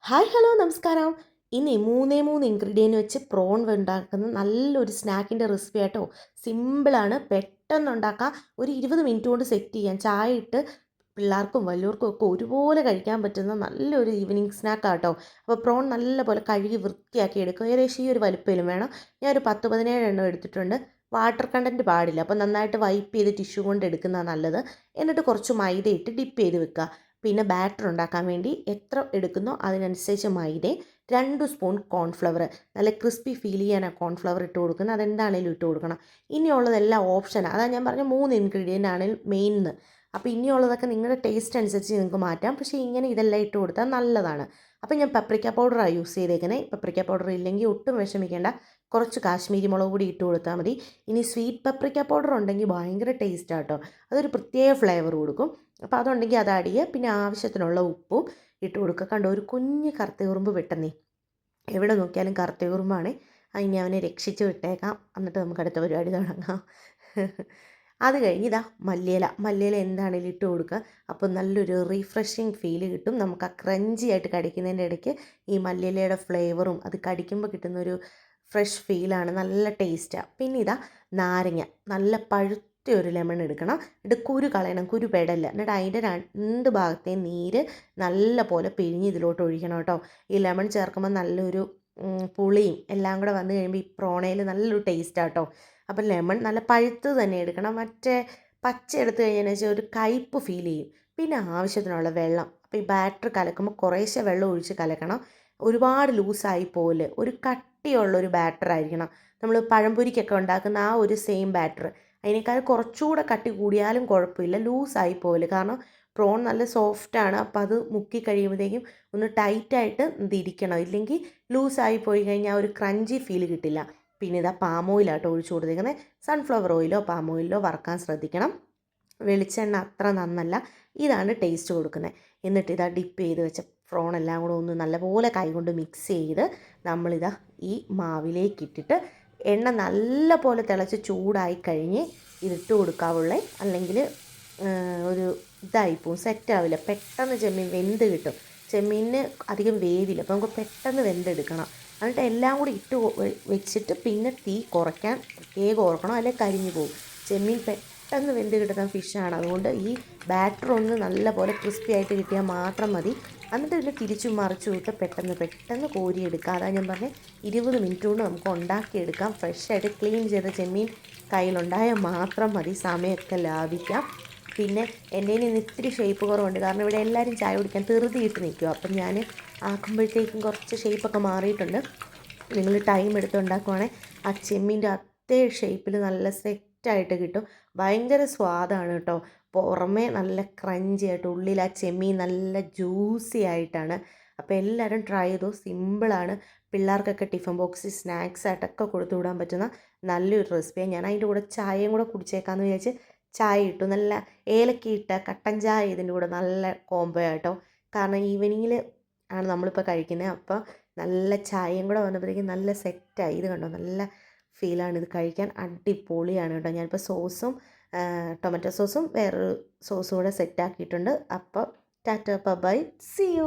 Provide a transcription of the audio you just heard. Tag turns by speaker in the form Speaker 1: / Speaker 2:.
Speaker 1: Hi hello നമസ്കാരം. ഇനി മൂന്നേ മൂന്ന് ഇൻഗ്രീഡിയൻറ്റ് വെച്ച് പ്രോൺ ഉണ്ടാക്കുന്ന നല്ലൊരു സ്നാക്കിൻ്റെ റെസിപ്പി ആട്ടോ. സിമ്പിളാണ്, പെട്ടെന്ന് ഉണ്ടാക്കാം. ഒരു 20 മിനിറ്റ് കൊണ്ട് സെറ്റ് ചെയ്യാം. ചായ ഇട്ട് പിള്ളേർക്കും വലിയവർക്കും ഒക്കെ ഒരുപോലെ കഴിക്കാൻ പറ്റുന്ന നല്ലൊരു ഈവനിങ് സ്നാക്കാട്ടോ. അപ്പോൾ പ്രോൺ നല്ലപോലെ കഴുകി വൃത്തിയാക്കി എടുക്കുക. ഏകദേശം ഈ ഒരു വലുപ്പയിലും വേണം. ഞാൻ ഒരു 10-17 എണ്ണം എടുത്തിട്ടുണ്ട്. വാട്ടർ കണ്ടൻറ്റ് പാടില്ല, അപ്പോൾ നന്നായിട്ട് വൈപ്പ് ചെയ്ത് ടിഷ്യൂ കൊണ്ട് എടുക്കുന്നതാണ് നല്ലത്. എന്നിട്ട് കുറച്ച് മൈദ ഇട്ട് ഡിപ്പ് ചെയ്ത് വെക്കുക. പിന്നെ ബാറ്റർ ഉണ്ടാക്കാൻ വേണ്ടി എത്ര എടുക്കുന്നോ അതിനനുസരിച്ച് മൈദയും 2 സ്പൂൺ കോൺഫ്ലവർ, നല്ല ക്രിസ്പി ഫീൽ ചെയ്യാൻ കോൺഫ്ലവർ ഇട്ട് കൊടുക്കുന്നത്. അതെന്താണേലും ഇട്ട് കൊടുക്കണം. ഇനിയുള്ളതെല്ലാം ഓപ്ഷനാണ്. അതാ ഞാൻ പറഞ്ഞ 3 ഇൻഗ്രീഡിയൻ്റ് ആണ് മെയിൻ. അപ്പോൾ ഇനിയുള്ളതൊക്കെ നിങ്ങളുടെ ടേസ്റ്റ് അനുസരിച്ച് നിങ്ങൾക്ക് മാറ്റാം. പക്ഷേ ഇങ്ങനെ ഇതെല്ലാം ഇട്ട് കൊടുത്താൽ നല്ലതാണ്. അപ്പോൾ ഞാൻ പപ്രിക്ക പൗഡറാണ് യൂസ് ചെയ്തേക്കുന്നത്. പപ്രിക്ക പൗഡർ ഇല്ലെങ്കിൽ ഒട്ടും വിഷമിക്കേണ്ട, കുറച്ച് കാശ്മീരി മുളക് കൂടി ഇട്ട് കൊടുത്താൽ മതി. ഇനി സ്വീറ്റ് പപ്രിക്ക പൗഡർ ഉണ്ടെങ്കിൽ ഭയങ്കര ടേസ്റ്റാണ് കേട്ടോ. അതൊരു പ്രത്യേക ഫ്ലേവർ കൊടുക്കും. അപ്പോൾ അതുണ്ടെങ്കിൽ അത് ആഡ് ചെയ്യുക. പിന്നെ ആവശ്യത്തിനുള്ള ഉപ്പും ഇട്ട് കൊടുക്കുക. കണ്ടോ, ഒരു കുഞ്ഞ് കറുത്തയുറുമ്പ് വെട്ടുന്നേ, എവിടെ നോക്കിയാലും കറുത്തയുറുമ്പാണ്. ഇനി അവനെ രക്ഷിച്ച് വിട്ടേക്കാം, എന്നിട്ട് നമുക്ക് അടുത്ത പരിപാടി തുടങ്ങാം. അത് കഴിഞ്ഞ് ഇതാ മല്ലിയില എന്താണെങ്കിലും ഇട്ട് കൊടുക്കുക. അപ്പോൾ നല്ലൊരു റീഫ്രഷിങ് ഫീല് കിട്ടും. നമുക്ക് ആ ക്രഞ്ചി ആയിട്ട് കടിക്കുന്നതിൻ്റെ ഇടയ്ക്ക് ഈ മല്ലിയിലയുടെ ഫ്ലേവറും അത് കടിക്കുമ്പോൾ കിട്ടുന്നൊരു ഫ്രഷ് ഫീലാണ്, നല്ല ടേസ്റ്റാണ്. പിന്നെ ഇതാ നാരങ്ങ, നല്ല പഴുത്ത ഒരു ലെമൺ എടുക്കണം. എന്നിട്ട് കുരു കളയണം, കുരു പെടല്ല. എന്നിട്ട് അതിൻ്റെ 2 ഭാഗത്തെയും നീര് നല്ല പോലെ പിഴിഞ്ഞ് ഇതിലോട്ട് ഒഴിക്കണം കേട്ടോ. ഈ ലെമൺ ചേർക്കുമ്പോൾ നല്ലൊരു പുളിയും എല്ലാം കൂടെ വന്നു കഴിയുമ്പോൾ ഈ പ്രോണയിൽ നല്ലൊരു ടേസ്റ്റാണ് കേട്ടോ. അപ്പം ലെമൺ നല്ല പഴുത്തത് തന്നെ എടുക്കണം. മറ്റേ പച്ച എടുത്തു കഴിഞ്ഞാൽ വെച്ചാൽ ഒരു കയ്പ്പ് ഫീൽ ചെയ്യും. പിന്നെ ആവശ്യത്തിനുള്ള വെള്ളം. അപ്പോൾ ഈ ബാറ്റർ കലക്കുമ്പോൾ കുറേശ്ശെ വെള്ളം ഒഴിച്ച് കലക്കണം. ഒരുപാട് ലൂസായി പോലെ ഒരു കട്ടിയുള്ളൊരു ബാറ്റർ ആയിരിക്കണം. നമ്മൾ പഴംപൊരിക്കൊക്കെ ഉണ്ടാക്കുന്ന ആ ഒരു സെയിം ബാറ്റർ. അതിനേക്കാൾ കുറച്ചുകൂടെ കട്ടി കൂടിയാലും കുഴപ്പമില്ല, ലൂസായി പോലെ. കാരണം പ്രോൺ നല്ല സോഫ്റ്റാണ്. അപ്പോൾ അത് മുക്കി കഴിയുമ്പോഴത്തേക്കും ഒന്ന് ടൈറ്റായിട്ട് ഇതിരിക്കണം. ഇല്ലെങ്കിൽ ലൂസായി പോയി കഴിഞ്ഞാൽ ഒരു ക്രഞ്ചി ഫീൽ കിട്ടില്ല. പിന്നെ ഇതാ പാം ഓയിലാട്ടോ ഒഴിച്ച് കൊടുത്തേക്കുന്നത്. സൺഫ്ലവർ ഓയിലോ പാം ഓയിലോ വറക്കാൻ ശ്രദ്ധിക്കണം. വെളിച്ചെണ്ണ അത്ര നന്നല്ല. ഇതാണ് ടേസ്റ്റ് കൊടുക്കുന്നത്. എന്നിട്ട് ഇതാ ഡിപ്പ് ചെയ്ത് വെച്ച പ്രോൺ എല്ലാം കൂടെ ഒന്ന് നല്ലപോലെ കൈകൊണ്ട് മിക്സ് ചെയ്ത് നമ്മളിതാ ഈ മാവിലേക്ക് ഇട്ടിട്ട് എണ്ണ നല്ല പോലെ തിളച്ച് ചൂടായി കഴിഞ്ഞ് ഇതിട്ട് കൊടുക്കാവുള്ളേ. അല്ലെങ്കിൽ ഒരു ഇതായിപ്പോവും, സെറ്റാവില്ല. പെട്ടെന്ന് ചെമ്മീൻ വെന്ത് കിട്ടും. ചെമ്മീനിന് അധികം വേവില്ല, അപ്പോൾ നമുക്ക് പെട്ടെന്ന് വെന്തെടുക്കണം. എന്നിട്ട് എല്ലാം കൂടി ഇട്ട് വെച്ചിട്ട് പിന്നെ തീ കുറയ്ക്കാൻ പ്രത്യേകം ഓർക്കണം, അല്ലെങ്കിൽ കരിഞ്ഞു പോകും. ചെമ്മീൻ പെട്ടെന്ന് വെന്ത് കിട്ടുന്ന ഫിഷാണ്. അതുകൊണ്ട് ഈ ബാറ്റർ ഒന്ന് നല്ല പോലെ ക്രിസ്പി ആയിട്ട് കിട്ടിയാൽ മാത്രം മതി. എന്നിട്ട് ഇതിൽ തിരിച്ചു മറിച്ചു വിട്ട് പെട്ടെന്ന് കോരിയെടുക്കുക. അതാണ് ഞാൻ പറഞ്ഞത്, 20 മിനിറ്റ് കൊണ്ട് നമുക്ക് ഉണ്ടാക്കിയെടുക്കാം. ഫ്രഷായിട്ട് ക്ലീൻ ചെയ്ത ചെമ്മീൻ കയ്യിലുണ്ടായാൽ മാത്രം മതി. സമയമൊക്കെ ലാഭിക്കാം. പിന്നെ എൻ്റെ ഇന്ന് ഇത്തിരി ഷേപ്പ് കുറവുണ്ട്, കാരണം ഇവിടെ എല്ലാവരും ചായ കുടിക്കാൻ ധൃതിയിട്ട് നിൽക്കുക. അപ്പം ഞാൻ ആക്കുമ്പോഴത്തേക്കും കുറച്ച് ഷേപ്പൊക്കെ മാറിയിട്ടുണ്ട്. നിങ്ങൾ ടൈം എടുത്ത് ഉണ്ടാക്കുവാണെങ്കിൽ ആ ചെമ്മീൻ്റെ അതേ ഷേപ്പിൽ നല്ല സെറ്റായിട്ട് കിട്ടും. ഭയങ്കര സ്വാദാണ് കേട്ടോ. പുറമേ നല്ല ക്രഞ്ചി ആയിട്ട്, ഉള്ളിൽ ആ ചെമ്മീൻ നല്ല ജ്യൂസി ആയിട്ടാണ്. അപ്പോൾ എല്ലാവരും ട്രൈ ചെയ്തു. സിമ്പിളാണ്. പിള്ളേർക്കൊക്കെ ടിഫിൻ ബോക്സിൽ സ്നാക്സ് ആയിട്ടൊക്കെ കൊടുത്തു വിടാൻ പറ്റുന്ന നല്ലൊരു റെസിപ്പിയാണ്. ഞാൻ അതിൻ്റെ കൂടെ ചായയും കൂടെ കുടിച്ചേക്കാമെന്ന് വിചാരിച്ച് ചായ ഇട്ടു. നല്ല ഏലക്ക ഇട്ട കട്ടൻ ചായ ഇതിൻ്റെ കൂടെ നല്ല കോംബോ ആട്ടോ. കാരണം ഈവനിങ്ങിൽ ആണ് നമ്മളിപ്പോൾ കഴിക്കുന്നത്. അപ്പോൾ നല്ല ചായയും കൂടെ വന്നപ്പോഴത്തേക്കും നല്ല സെറ്റായി. ഇത് കണ്ടോ, നല്ല ഫീലാണ്. ഇത് കഴിക്കാൻ അടിപൊളിയാണ് കേട്ടോ. ഞാനിപ്പോൾ സോസും ടൊമാറ്റോ സോസും വേറൊരു സോസും കൂടെ സെറ്റാക്കിയിട്ടുണ്ട്. അപ്പോൾ ടാറ്റ ബൈ, സീ യു.